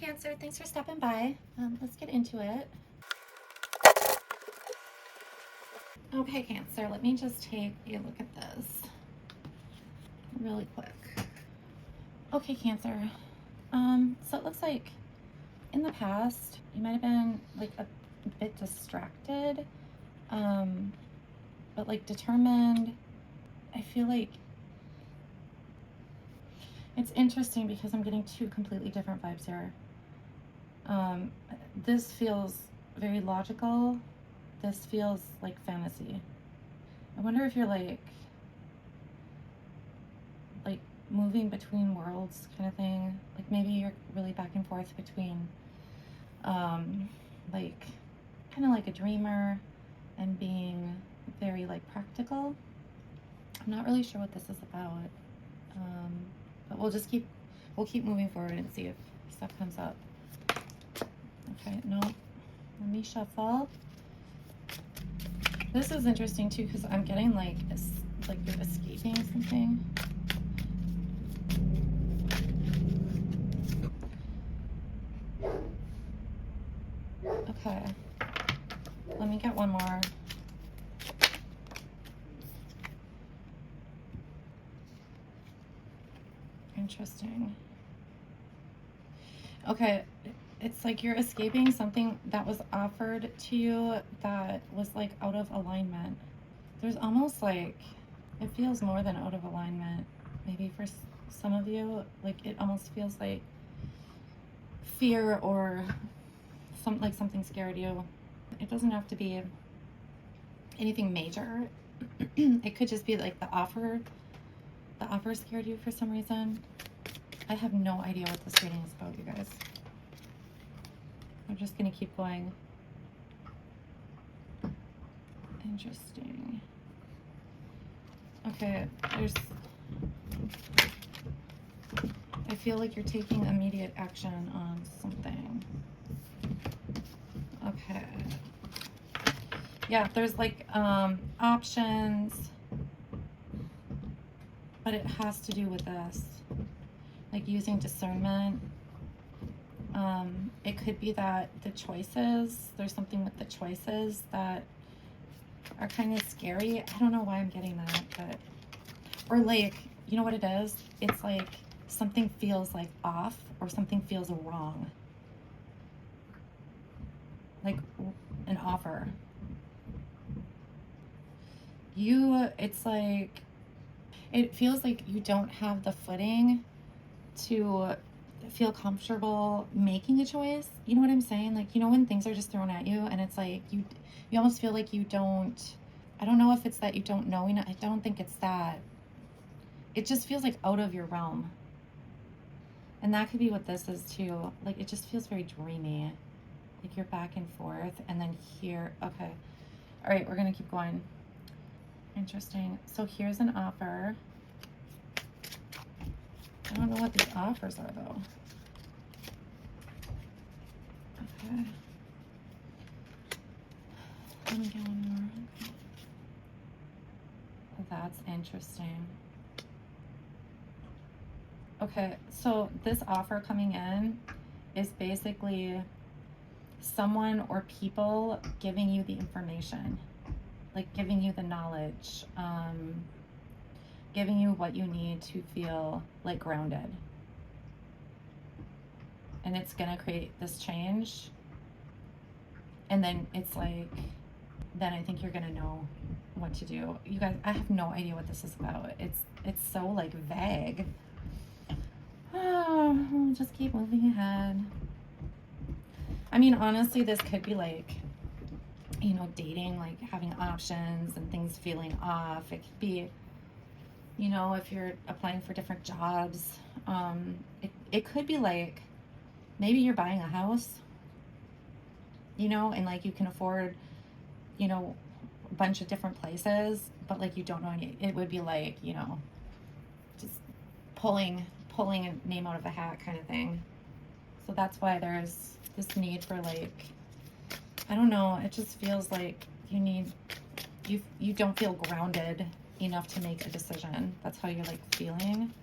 Cancer. Thanks for stopping by. Let's get into it. Okay, Cancer, let me just take a look at this really quick. Okay, Cancer. So it looks like in the past, you might have been like a bit distracted, but like determined. I feel like it's interesting because I'm getting two completely different vibes here. This feels very logical. This feels like fantasy. I wonder if you're like moving between worlds kind of thing. Like maybe you're really back and forth between like kind of like a dreamer and being very like practical. I'm not really sure what this is about. But we'll keep moving forward and see if stuff comes up. Okay, no. Let me shuffle. This is interesting too because I'm getting like you're escaping something. Okay. Let me get one more. Interesting. Okay, it's like you're escaping something that was offered to you that was like out of alignment. There's almost like, it feels more than out of alignment. Maybe for some of you, like it almost feels like fear or something scared you. It doesn't have to be anything major. It could just be like the offer scared you for some reason. I have no idea what this reading is about, you guys. I'm just gonna keep going. Interesting. Okay, I feel like you're taking immediate action on something. Okay. Yeah, there's like options, but it has to do with this. Like using discernment. It could be that the choices, there's something with the choices that are kind of scary. I don't know why I'm getting that, but, or like, you know what it is? It's like something feels like off or something feels wrong. Like an offer. It's like, it feels like you don't have the footing to feel comfortable making a choice. You know what I'm saying? Like, you know, when things are just thrown at you and it's like you almost feel like you don't, I don't know if it's that you don't know. I don't think it's that. It just feels like out of your realm. And that could be what this is too. Like, it just feels very dreamy. Like you're back and forth and then here. Okay. All right, we're going to keep going. Interesting. So here's an offer. I don't know what these offers are though. Okay. Let me get one more. Okay. That's interesting. Okay, so this offer coming in is basically someone or people giving you the information, like giving you the knowledge, giving you what you need to feel like grounded. And it's gonna create this change. And then it's like, then I think you're gonna know what to do. You guys, I have no idea what this is about. It's so like vague. Oh, we'll just keep moving ahead. I mean, honestly, this could be like, you know, dating, like having options and things feeling off. It could be, you know, if you're applying for different jobs, it could be like, maybe you're buying a house, you know, and like you can afford, you know, a bunch of different places, but like you don't know any, it would be like, you know, just pulling a name out of a hat kind of thing. So that's why there's this need for like, I don't know, it just feels like you don't feel grounded enough to make a decision. That's how you're like feeling.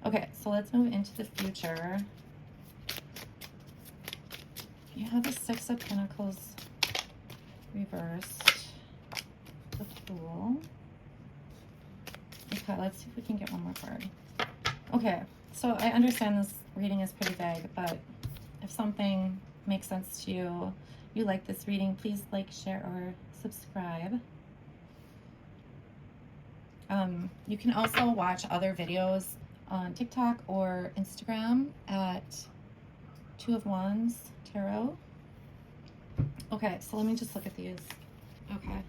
Okay, so let's move into the future. You have the Six of Pentacles reversed. The Fool. Okay, let's see if we can get one more card. Okay, so I understand this reading is pretty vague, but if something makes sense to you, you like this reading, please like, share, or subscribe. You can also watch other videos on TikTok or Instagram at Two of Wands Tarot. Okay, so let me just look at these. Okay.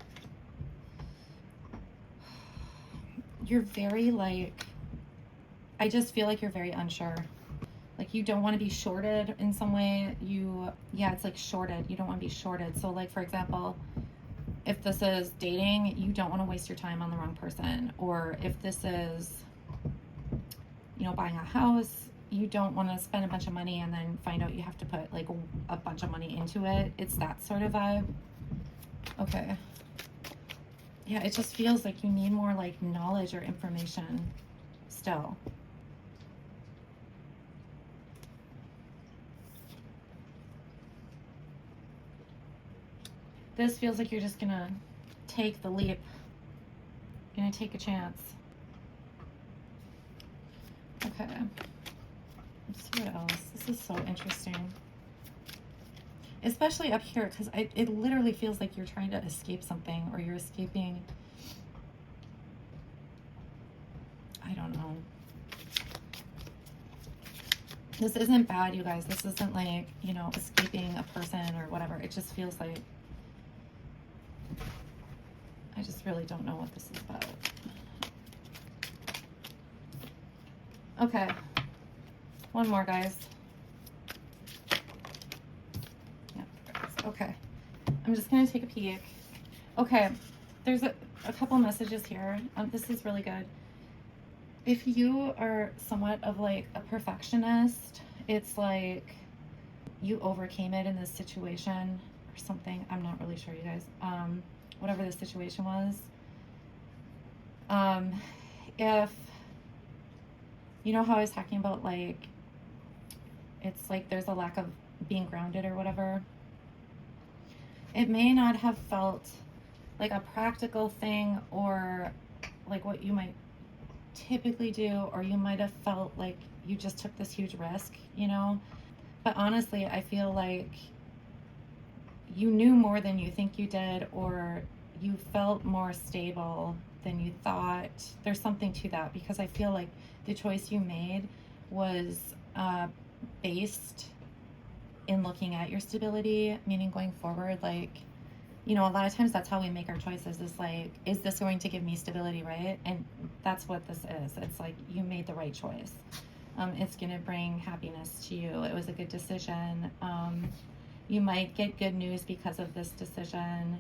You're very like, I just feel like you're very unsure. Like you don't want to be shorted in some way. Yeah, it's like shorted. You don't want to be shorted. So like, for example, if this is dating, you don't want to waste your time on the wrong person. Or if this is, you know, buying a house, you don't want to spend a bunch of money and then find out you have to put like a bunch of money into it. It's that sort of vibe. Okay. Yeah, it just feels like you need more like knowledge or information still. This feels like you're just gonna take the leap. You're gonna take a chance. Okay. Let's see what else. This is so interesting. Especially up here, because it literally feels like you're trying to escape something, or you're escaping. I don't know. This isn't bad, you guys. This isn't like, you know, escaping a person or whatever. It just feels like, I just really don't know what this is about. Okay. One more, guys. Yeah, okay. I'm just going to take a peek. Okay. There's a couple messages here. This is really good. If you are somewhat of like a perfectionist, it's like you overcame it in this situation or something. I'm not really sure, you guys. Whatever the situation was. If, you know how I was talking about like, it's like there's a lack of being grounded or whatever. It may not have felt like a practical thing or like what you might typically do, or you might have felt like you just took this huge risk, you know? But honestly, I feel like you knew more than you think you did, or you felt more stable than you thought. There's something to that, because I feel like the choice you made was based in looking at your stability, meaning going forward, like, you know, a lot of times that's how we make our choices, is like, is this going to give me stability, right? And that's what this is. It's like you made the right choice. It's going to bring happiness to you. It was a good decision. You might get good news because of this decision.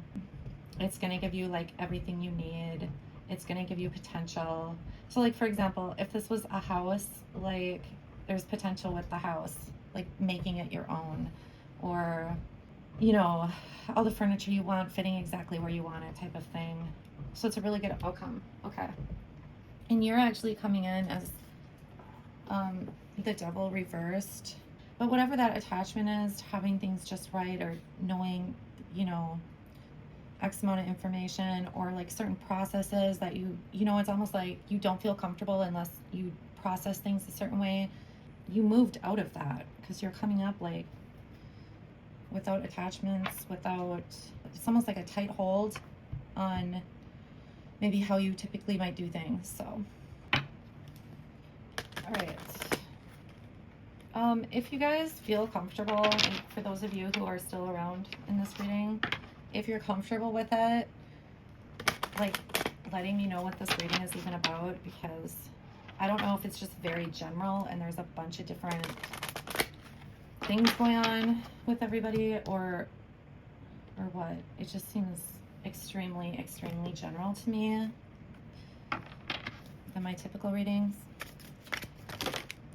It's going to give you like everything you need. It's going to give you potential. So like, for example, if this was a house, like there's potential with the house, like making it your own, or, you know, all the furniture you want fitting exactly where you want it type of thing. So it's a really good outcome. Okay. And you're actually coming in as the Devil reversed. But whatever that attachment is, having things just right, or knowing, you know, X amount of information, or like certain processes that you know, it's almost like you don't feel comfortable unless you process things a certain way. You moved out of that because you're coming up like without attachments, without, it's almost like a tight hold on maybe how you typically might do things. So, all right. If you guys feel comfortable, and for those of you who are still around in this reading, if you're comfortable with it, like letting me know what this reading is even about, because I don't know if it's just very general and there's a bunch of different things going on with everybody, or what. It just seems extremely, extremely general to me than my typical readings.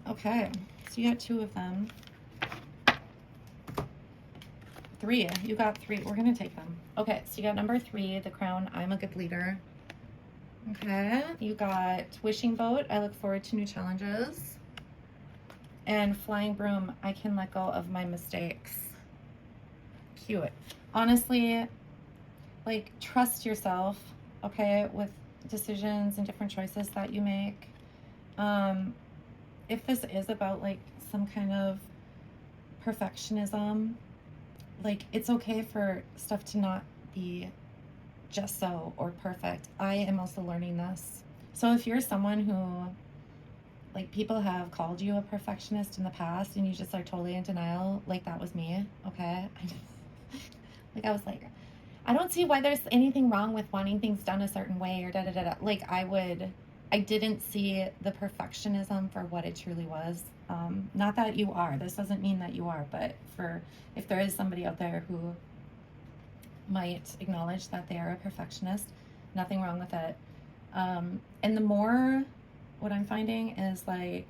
Okay, so you got two of them. Three. You got three. We're going to take them. Okay, so you got number 3, the Crown, I'm a good leader. Okay, you got Wishing Boat, I look forward to new challenges. And Flying Broom, I can let go of my mistakes. cute. Honestly, like, trust yourself, okay, with decisions and different choices that you make. If this is about like some kind of perfectionism, like, it's okay for stuff to not be just so or perfect. I am also learning this. So if you're someone who, like, people have called you a perfectionist in the past and you just are totally in denial, like, that was me, okay? Like, I was like, I don't see why there's anything wrong with wanting things done a certain way or da-da-da-da. Like, I didn't see the perfectionism for what it truly was. Not that you are. This doesn't mean that you are, but if there is somebody out there who might acknowledge that they are a perfectionist, nothing wrong with it. And the more, what I'm finding is, like,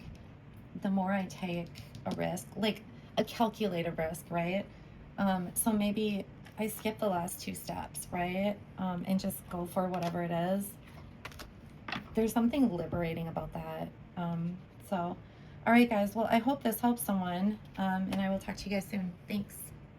the more I take a risk, like a calculated risk, right? So maybe I skip the last 2 steps, right? And just go for whatever it is. There's something liberating about that. So, all right, guys. Well, I hope this helps someone. And I will talk to you guys soon. Thanks.